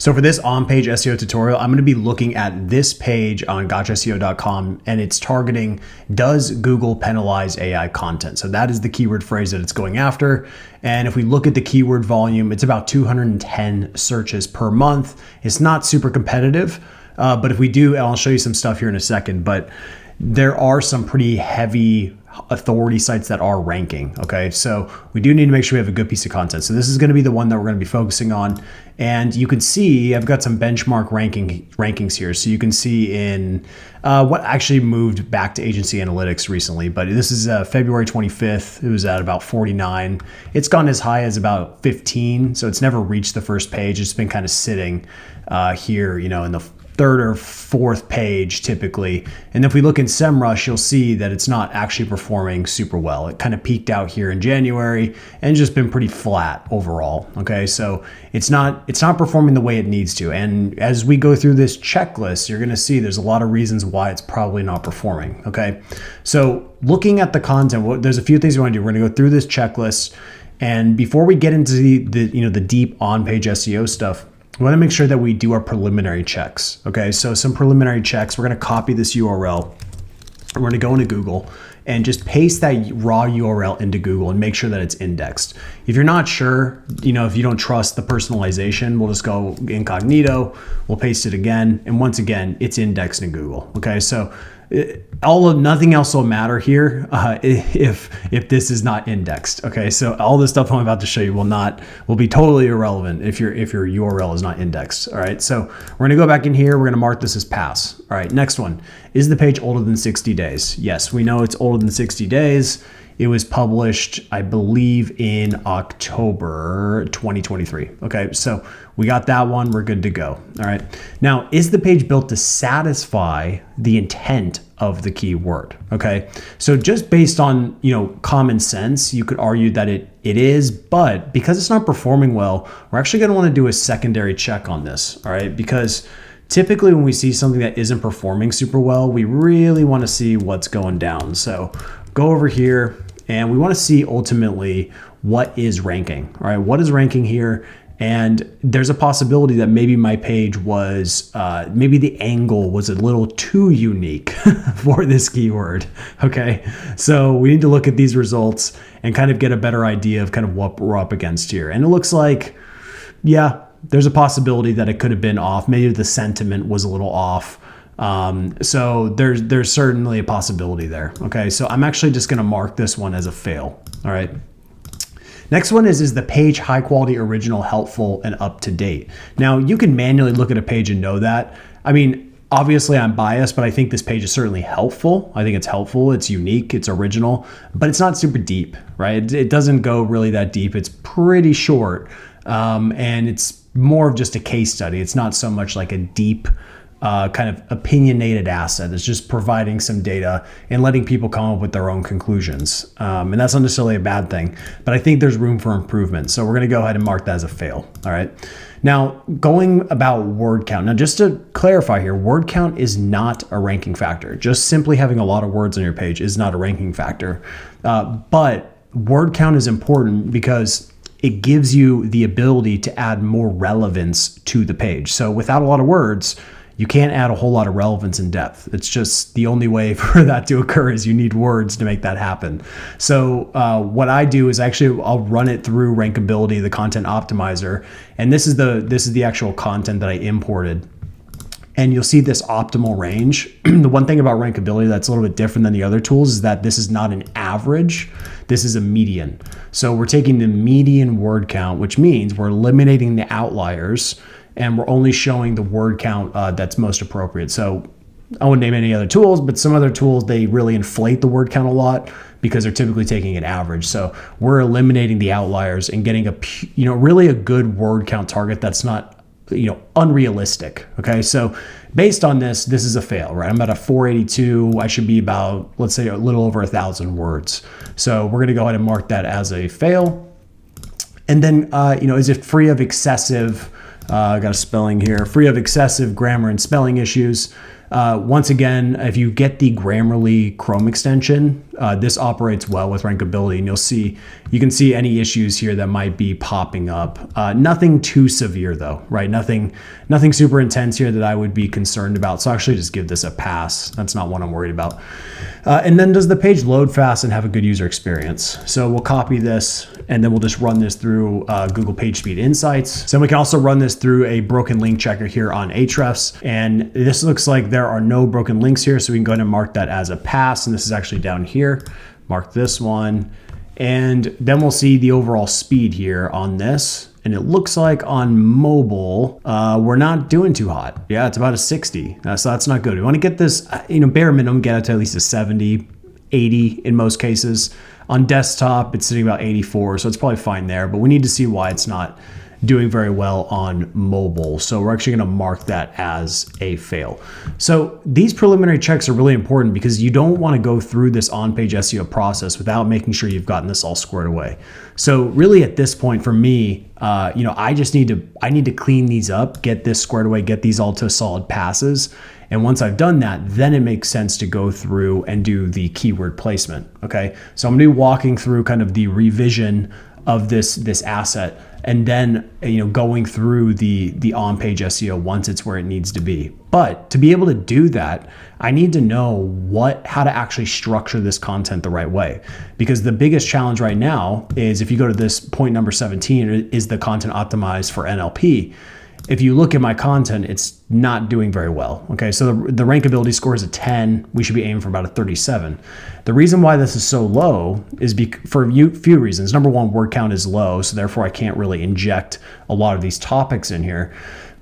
So for this on-page SEO tutorial, I'm going to be looking at this page on gotchaseo.com, and it's targeting, does Google penalize AI content? So that is the keyword phrase that it's going after. And if we look at the keyword volume, it's about 210 searches per month. It's not super competitive, but if we do, and I'll show you some stuff here in a second, but there are some pretty heavy authority sites that are ranking. Okay, so we do need to make sure we have a good piece of content. So this is going to be the one that we're going to be focusing on. And you can see I've got some benchmark rankings here. So you can see in what actually moved back to agency analytics recently, but this is February 25th. It was at about 49. It's gone as high as about 15. So it's never reached the first page. It's been kind of sitting here, you know, in the third or fourth page typically. And if we look in SEMrush, you'll see that it's not actually performing super well. It kind of peaked out here in January and just been pretty flat overall. Okay, so it's not performing the way it needs to. And as we go through this checklist, you're going to see there's a lot of reasons why it's probably not performing. Okay, so looking at the content, there's a few things we want to do. We're going to go through this checklist, and before we get into the deep on-page SEO stuff, we want to make sure that we do our preliminary checks. Okay, so some preliminary checks. We're going to copy this URL. We're going to go into Google and just paste that raw URL into Google and make sure that it's indexed. If you're not sure, you know, if you don't trust the personalization, we'll just go incognito. We'll paste it again, and once again, it's indexed in Google. Okay, so nothing else will matter here if this is not indexed. Okay, so all this stuff I'm about to show you will be totally irrelevant if your URL is not indexed. All right, so we're gonna go back in here. We're gonna mark this as pass. All right, next one. Is the page older than 60 days? Yes, we know it's older than 60 days. It was published, I believe, in October 2023. Okay, so we got that one. We're good to go. All right. Now, is the page built to satisfy the intent of the keyword? Okay, so just based on common sense, you could argue that it is, but because it's not performing well, we're actually going to want to do a secondary check on this. All right, because typically when we see something that isn't performing super well, we really want to see what's going down. So go over here. And we want to see ultimately what is ranking, all right? What is ranking here? And there's a possibility that maybe my page was, maybe the angle was a little too unique for this keyword, okay? So we need to look at these results and kind of get a better idea of kind of what we're up against here. And it looks like, yeah, there's a possibility that it could have been off. Maybe the sentiment was a little off. So there's certainly a possibility there. Okay, so I'm actually just going to mark this one as a fail. All right. Next one is the page high quality, original, helpful, and up to date? Now you can manually look at a page and know that. I mean, obviously I'm biased, but I think this page is certainly helpful. I think it's helpful. It's unique. It's original, but it's not super deep, right? It doesn't go really that deep. It's pretty short. And it's more of just a case study. It's not so much like a deep, kind of opinionated asset. It's just providing some data and letting people come up with their own conclusions. And that's not necessarily a bad thing, but I think there's room for improvement. So we're going to go ahead and mark that as a fail. All right. Now going about word count. Now just to clarify here, word count is not a ranking factor. Just simply having a lot of words on your page is not a ranking factor. But word count is important because it gives you the ability to add more relevance to the page. So without a lot of words, you can't add a whole lot of relevance and depth. It's just the only way for that to occur is you need words to make that happen. So what I do is I'll run it through Rankability, the content optimizer, and this is the actual content that I imported. And you'll see this optimal range. The one thing about Rankability that's a little bit different than the other tools is that this is not an average. This is a median. So we're taking the median word count, which means we're eliminating the outliers, and we're only showing the word count that's most appropriate. So I wouldn't name any other tools, but some other tools, they really inflate the word count a lot because they're typically taking an average. So we're eliminating the outliers and getting really a good word count target that's not unrealistic. Okay, so based on this is a fail, right? I'm about a 482. I should be about, let's say, a little over 1,000 words. So we're going to go ahead and mark that as a fail. And then, is it free of excessive? I got a spelling here. Free of excessive grammar and spelling issues. Once again, if you get the Grammarly Chrome extension, this operates well with rankability, and you can see any issues here that might be popping up. Nothing too severe though, right? Nothing super intense here that I would be concerned about. So actually just give this a pass. That's not what I'm worried about. And then does the page load fast and have a good user experience? So we'll copy this and then we'll just run this through Google PageSpeed Insights. So we can also run this through a broken link checker here on Ahrefs. And this looks like there are no broken links here. So we can go ahead and mark that as a pass. And this is actually down here. Mark this one. And then we'll see the overall speed here on this. And it looks like on mobile, we're not doing too hot. Yeah, it's about a 60. So that's not good. We want to get this, bare minimum, get it to at least a 70, 80 in most cases. On desktop, it's sitting about 84. So it's probably fine there. But we need to see why it's not doing very well on mobile. So we're actually going to mark that as a fail. So these preliminary checks are really important because you don't want to go through this on-page SEO process without making sure you've gotten this all squared away. So really at this point for me, I need to clean these up, get this squared away, get these all to solid passes. And once I've done that, then it makes sense to go through and do the keyword placement. Okay. So I'm going to be walking through kind of the revision of this asset, and then going through the on-page SEO once it's where it needs to be. But to be able to do that, I need to know how to actually structure this content the right way. Because the biggest challenge right now is, if you go to this point number 17, is the content optimized for NLP. If you look at my content, it's not doing very well. Okay, so the rankability score is a 10. We should be aiming for about a 37. The reason why this is so low is for a few reasons. Number one, word count is low, so therefore I can't really inject a lot of these topics in here.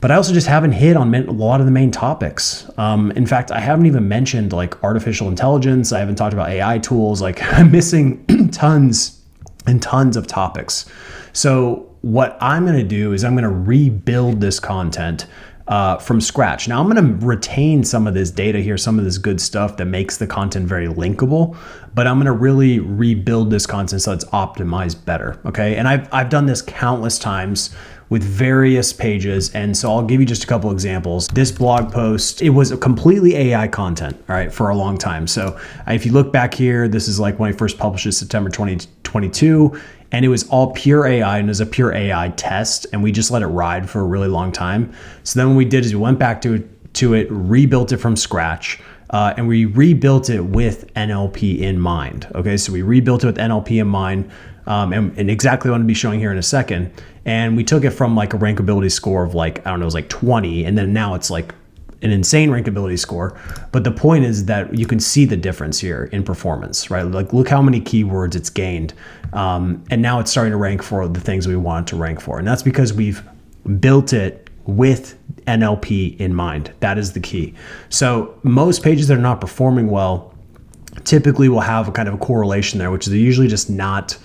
But I also just haven't hit on a lot of the main topics. In fact, I haven't even mentioned like artificial intelligence. I haven't talked about AI tools. Like I'm missing tons and tons of topics. So what I'm going to do is I'm going to rebuild this content from scratch. Now I'm going to retain some of this data here, some of this good stuff that makes the content very linkable, but I'm going to really rebuild this content so it's optimized better. Okay. And I've done this countless times with various pages. And so I'll give you just a couple examples. This blog post, it was a completely AI content, all right, for a long time. So if you look back here, this is like when I first published it, September 2022. And it was all pure AI, and it was a pure AI test, and we just let it ride for a really long time. So then what we did is we went back to it, rebuilt it from scratch, and we rebuilt it with NLP in mind. Okay, so we rebuilt it with NLP in mind, and exactly what I'm gonna be showing here in a second. And we took it from like a rankability score of like, I don't know, it was like 20, and then now it's like an insane rankability score. But the point is that you can see the difference here in performance, right? Like look how many keywords it's gained. And now it's starting to rank for the things we want it to rank for. And that's because we've built it with NLP in mind. That is the key. So most pages that are not performing well typically will have a kind of a correlation there, which is usually just not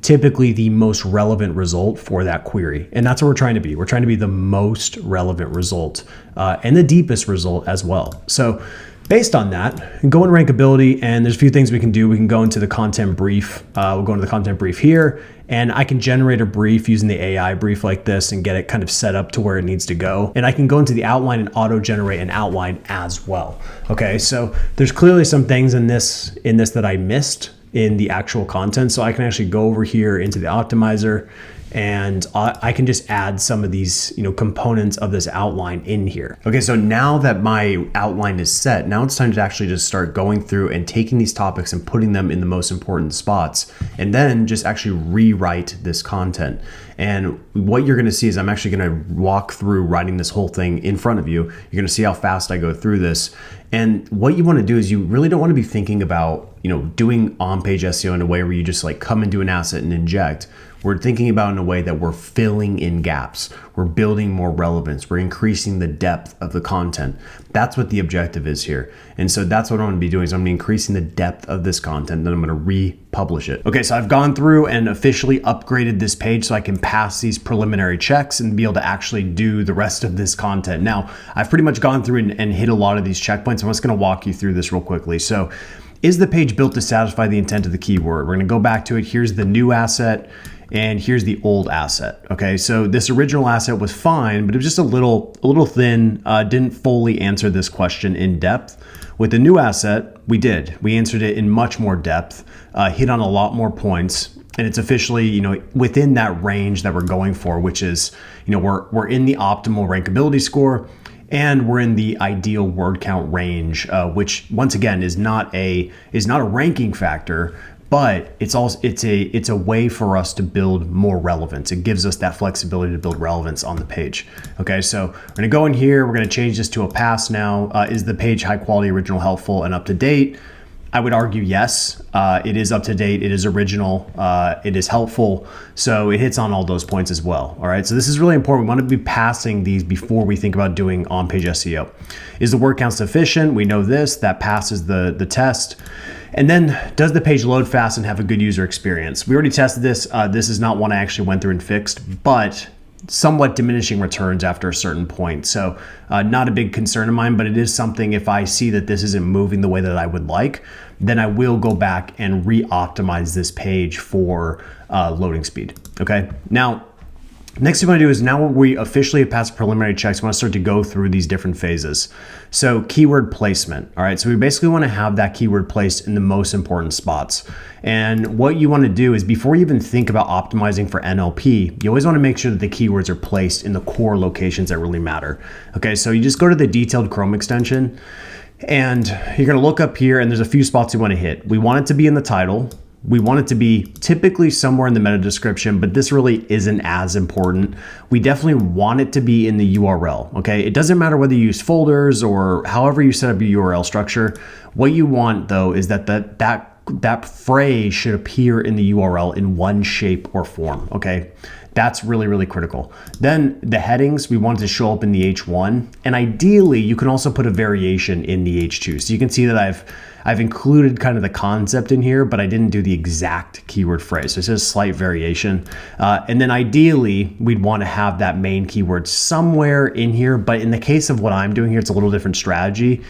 typically the most relevant result for that query. And that's what we're trying to be. We're trying to be the most relevant result and the deepest result as well. So based on that, go into rankability, and there's a few things we can do. We can go into the content brief. We'll go into the content brief here, and I can generate a brief using the AI brief like this and get it kind of set up to where it needs to go. And I can go into the outline and auto-generate an outline as well. Okay, so there's clearly some things in this that I missed in the actual content. So I can actually go over here into the optimizer, and I can just add some of these, components of this outline in here. Okay, so now that my outline is set, now it's time to actually just start going through and taking these topics and putting them in the most important spots, and then just actually rewrite this content. And what you're gonna see is I'm actually gonna walk through writing this whole thing in front of you. You're gonna see how fast I go through this. And what you wanna do is you really don't wanna be thinking about, doing on-page SEO in a way where you just like come and do an asset and inject. We're thinking about in a way that we're filling in gaps. We're building more relevance. We're increasing the depth of the content. That's what the objective is here. And so that's what I'm gonna be doing, is I'm gonna be increasing the depth of this content, then I'm gonna republish it. Okay, so I've gone through and officially upgraded this page so I can pass these preliminary checks and be able to actually do the rest of this content. Now, I've pretty much gone through and hit a lot of these checkpoints. I'm just gonna walk you through this real quickly. So, is the page built to satisfy the intent of the keyword? We're gonna go back to it. Here's the new asset. and here's the old asset. Okay, so this original asset was fine, but it was just a little thin, didn't fully answer this question in depth. With the new asset, we did. We answered it in much more depth, hit on a lot more points, and it's officially, within that range that we're going for, which is, we're in the optimal rankability score, and we're in the ideal word count range, which once again is not a ranking factor, but it's a way for us to build more relevance. It gives us that flexibility to build relevance on the page. Okay, so we're gonna go in here, we're gonna change this to a pass now. Is the page high quality, original, helpful, and up to date? I would argue yes, it is up to date, it is original, it is helpful, so it hits on all those points as well. All right, so this is really important. We want to be passing these before we think about doing on-page SEO. Is the word count sufficient? We know this, that passes the test. And then, does the page load fast and have a good user experience? We already tested this. This is not one I actually went through and fixed, but somewhat diminishing returns after a certain point. So not a big concern of mine, but it is something, if I see that this isn't moving the way that I would like, then I will go back and re-optimize this page for loading speed. Okay, now, next thing we want to do is, now we officially have passed preliminary checks, we want to start to go through these different phases. So keyword placement. All right, so we basically want to have that keyword placed in the most important spots. And what you want to do is, before you even think about optimizing for NLP, you always want to make sure that the keywords are placed in the core locations that really matter. Okay, so you just go to the detailed Chrome extension, and you're going to look up here, and there's a few spots you want to hit. We want it to be in the title. We want it to be typically somewhere in the meta description, but this really isn't as important. We definitely want it to be in the URL, okay? It doesn't matter whether you use folders or however you set up your URL structure. What you want, though, is that phrase should appear in the URL in one shape or form, okay? That's really, really critical. Then the headings, we want it to show up in the H1, and ideally you can also put a variation in the H2. So you can see that I've included kind of the concept in here, but I didn't do the exact keyword phrase. So it's just a slight variation. And then ideally, we'd want to have that main keyword somewhere in here. But in the case of what I'm doing here, it's a little different strategy,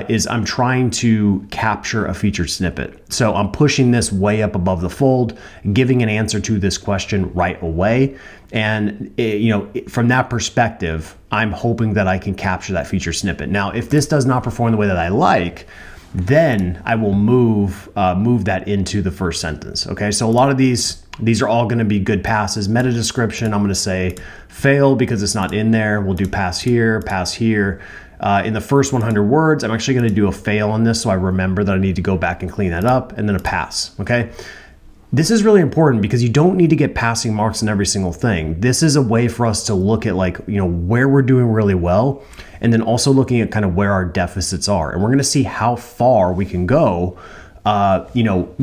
is I'm trying to capture a featured snippet. So I'm pushing this way up above the fold, giving an answer to this question right away. And from that perspective, I'm hoping that I can capture that featured snippet. Now, if this does not perform the way that I like, then I will move that into the first sentence. Okay, so a lot of these are all going to be good passes. Meta description, I'm going to say fail because it's not in there. We'll do pass here, pass here. In the first 100 words, I'm actually going to do a fail on this, so I remember that I need to go back and clean that up, and then a pass. Okay. This is really important because you don't need to get passing marks on every single thing. This is a way for us to look at where we're doing really well, and then also looking at kind of where our deficits are. And we're going to see how far we can go,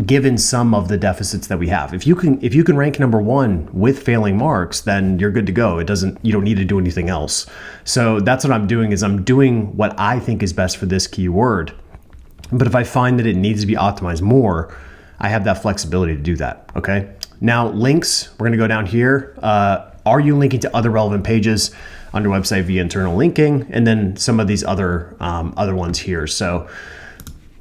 given some of the deficits that we have. If you can rank number one with failing marks, then you're good to go. You don't need to do anything else. So that's what I'm doing, is I'm doing what I think is best for this keyword. But if I find that it needs to be optimized more, I have that flexibility to do that, okay? Now, links, we're gonna go down here. Are you linking to other relevant pages on your website via internal linking? And then some of these other ones here. So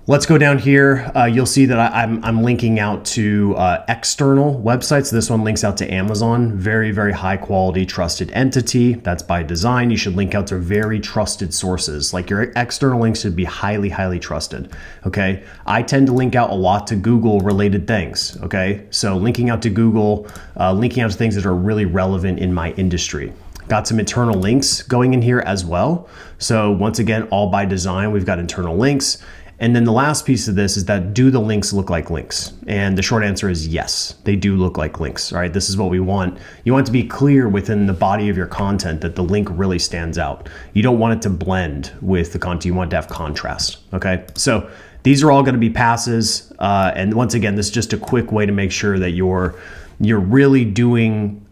let's go down here. You'll see that I'm linking out to external websites. This one links out to Amazon. Very, very high quality, trusted entity. That's by design. You should link out to very trusted sources. Like, your external links should be highly, highly trusted. Okay. I tend to link out a lot to Google related things. Okay. So linking out to Google, linking out to things that are really relevant in my industry. Got some internal links going in here as well. So once again, all by design, we've got internal links. And then the last piece of this is that, do the links look like links? And the short answer is yes, they do look like links. All right, this is what we want. You want it to be clear within the body of your content that the link really stands out. You don't want it to blend with the content. You want it to have contrast. Okay, so these are all going to be passes. And once again, this is just a quick way to make sure that you're really doing,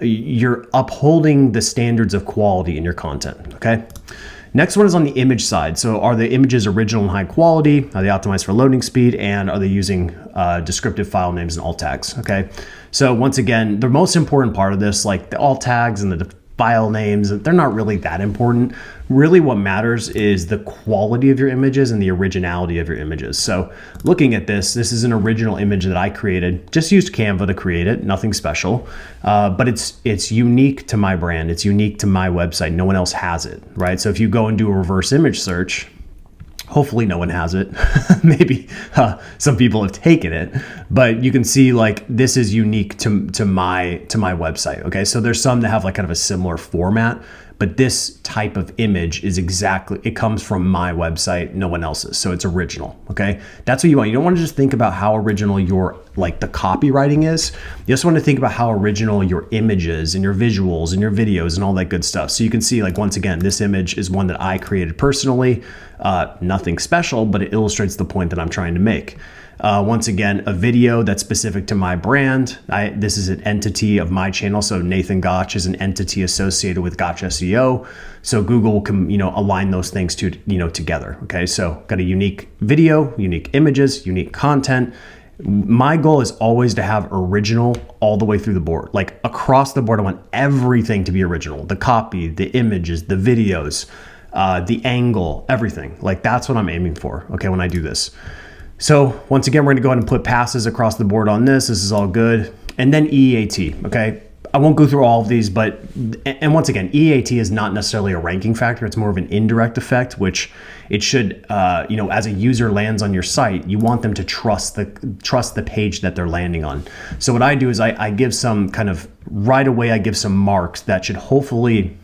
you're upholding the standards of quality in your content. Okay. Next one is on the image side. So are the images original and high quality? Are they optimized for loading speed? And are they using descriptive file names and alt tags? Okay. So once again, the most important part of this, like the alt tags and the file names, they're not really that important. Really what matters is the quality of your images and the originality of your images. So looking at this is an original image that I created, just used Canva to create it, nothing special, but it's unique to my brand. It's unique to my website. No one else has it, right? So if you go and do a reverse image search, hopefully no one has it. Maybe some people have taken it, but you can see like this is unique to my website. Okay, so there's some that have like kind of a similar format, but this type of image is it comes from my website, no one else's. So it's original. Okay, that's what you want. You don't want to just think about how original your like the copywriting is. You just want to think about how original your images and your visuals and your videos and all that good stuff. So you can see like, once again, this image is one that I created personally. Nothing special, but it illustrates the point that I'm trying to make. Once again, a video that's specific to my brand. This is an entity of my channel. So Nathan Gotch is an entity associated with Gotch SEO. So Google can, align those things together. Okay. So got a unique video, unique images, unique content. My goal is always to have original all the way through the board. Like across the board, I want everything to be original. The copy, the images, the videos, the angle, everything. Like that's what I'm aiming for. Okay. When I do this. So once again, we're gonna go ahead and put passes across the board on this. This is all good. And then EAT, okay? I won't go through all of these, and once again, EAT is not necessarily a ranking factor. It's more of an indirect effect, which it should, as a user lands on your site, you want them to trust the page that they're landing on. So what I do is I give some kind of, right away, I give some marks that should hopefully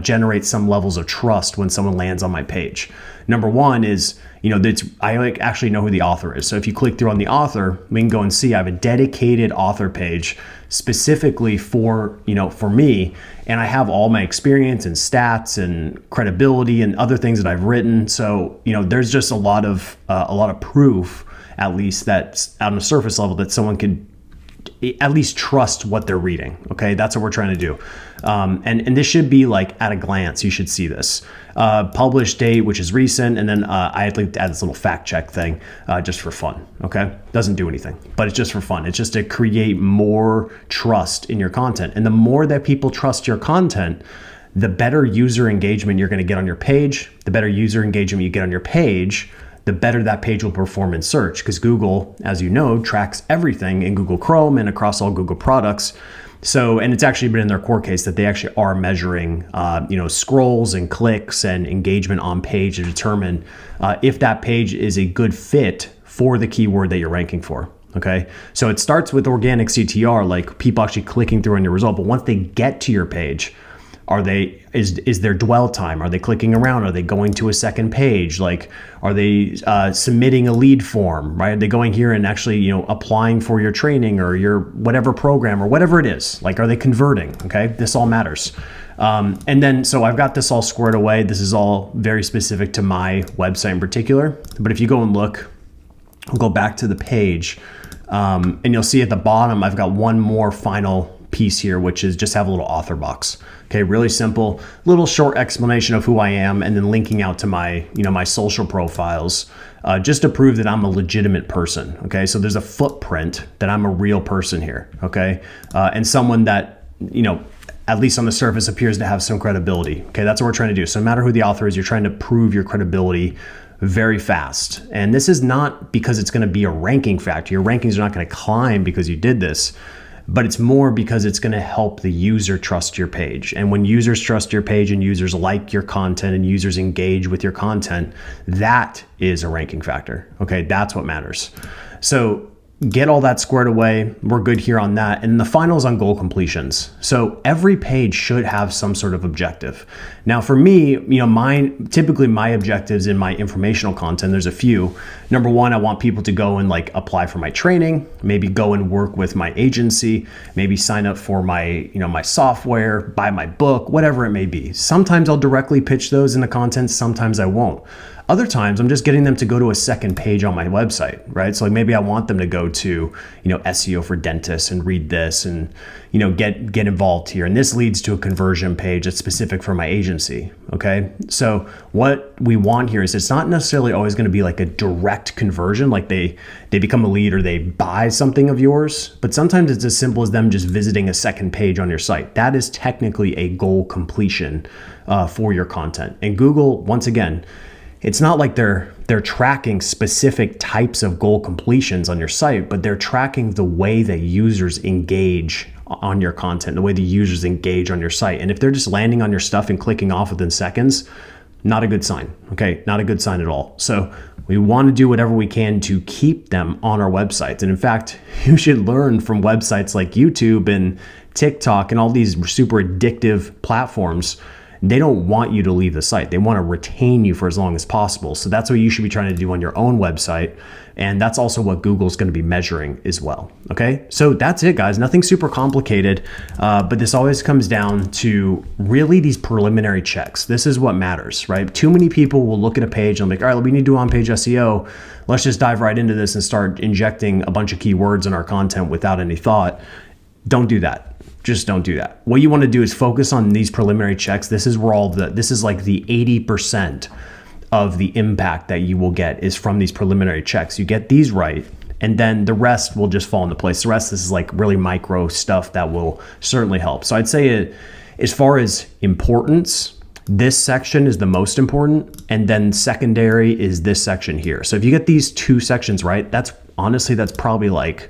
generate some levels of trust when someone lands on my page. Number one is, I actually know who the author is. So if you click through on the author, we can go and see I have a dedicated author page specifically for me, and I have all my experience and stats and credibility and other things that I've written. So, there's just a lot of proof, at least that's on a surface level, that someone could at least trust what they're reading. Okay, that's what we're trying to do. And this should be like at a glance, you should see this. Published date, which is recent, and then I'd like to add this little fact check thing just for fun. Okay, doesn't do anything, but it's just for fun. It's just to create more trust in your content. And the more that people trust your content, the better user engagement you're going to get on your page. The better user engagement you get on your page, the better that page will perform in search, because Google, as you know, tracks everything in Google Chrome and across all Google products. So, and it's actually been in their core case that they actually are measuring, scrolls and clicks and engagement on page to determine if that page is a good fit for the keyword that you're ranking for. Okay, so it starts with organic CTR, like people actually clicking through on your result. But once they get to your page, is their dwell time? Are they clicking around? Are they going to a second page? Like, are they submitting a lead form, right? Are they going here and actually, applying for your training or your whatever program or whatever it is? Like, are they converting? Okay, this all matters. And then, so I've got this all squared away. This is all very specific to my website in particular. But if you go and look, I'll go back to the page, and you'll see at the bottom, I've got one more final piece here, which is just have a little author box. Okay, really simple, little short explanation of who I am, and then linking out to my, my social profiles, just to prove that I'm a legitimate person. Okay, so there's a footprint that I'm a real person here. Okay, and someone that, at least on the surface appears to have some credibility. Okay, that's what we're trying to do. So no matter who the author is, you're trying to prove your credibility very fast. And this is not because it's going to be a ranking factor. Your rankings are not going to climb because you did this, but it's more because it's going to help the user trust your page. And when users trust your page and users like your content and users engage with your content, that is a ranking factor. Okay, that's what matters. So get all that squared away. We're good here on that. And the final is on goal completions. So every page should have some sort of objective. Now for me, typically my objectives in my informational content, there's a few. Number one, I want people to go and like apply for my training, maybe go and work with my agency, maybe sign up for my, my software, buy my book, whatever it may be. Sometimes I'll directly pitch those in the content. Sometimes I won't. Other times I'm just getting them to go to a second page on my website, right? So like maybe I want them to go to, SEO for dentists and read this and, get involved here. And this leads to a conversion page that's specific for my agency. Okay. So what we want here is it's not necessarily always going to be like a direct conversion, like they become a lead or they buy something of yours, but sometimes it's as simple as them just visiting a second page on your site. That is technically a goal completion for your content. And Google, once again, it's not like they're tracking specific types of goal completions on your site, but they're tracking the way that users engage on your content, the way the users engage on your site. And if they're just landing on your stuff and clicking off within seconds, not a good sign. Okay, not a good sign at all. So we want to do whatever we can to keep them on our websites. And in fact, you should learn from websites like YouTube and TikTok and all these super addictive platforms. They don't want you to leave the site. They want to retain you for as long as possible. So that's what you should be trying to do on your own website. And that's also what Google's going to be measuring as well. Okay, so that's it, guys. Nothing super complicated, but this always comes down to really these preliminary checks. This is what matters, right? Too many people will look at a page and be like, all right, we need to do on-page SEO. Let's just dive right into this and start injecting a bunch of keywords in our content without any thought. Don't do that. Just don't do that. What you want to do is focus on these preliminary checks. This is where this is like the 80% of the impact that you will get is from these preliminary checks. You get these right, and then the rest will just fall into place. The rest, this is like really micro stuff that will certainly help. So I'd say as far as importance, this section is the most important, and then secondary is this section here. So if you get these two sections right, that's probably like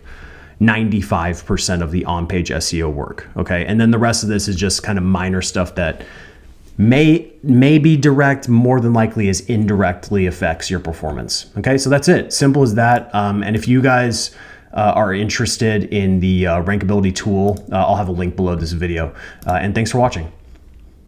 95% of the on-page SEO work, okay? And then the rest of this is just kind of minor stuff that may be direct, more than likely is indirectly affects your performance, okay? So that's it, simple as that. And if you guys are interested in the rankability tool, I'll have a link below this video. And thanks for watching.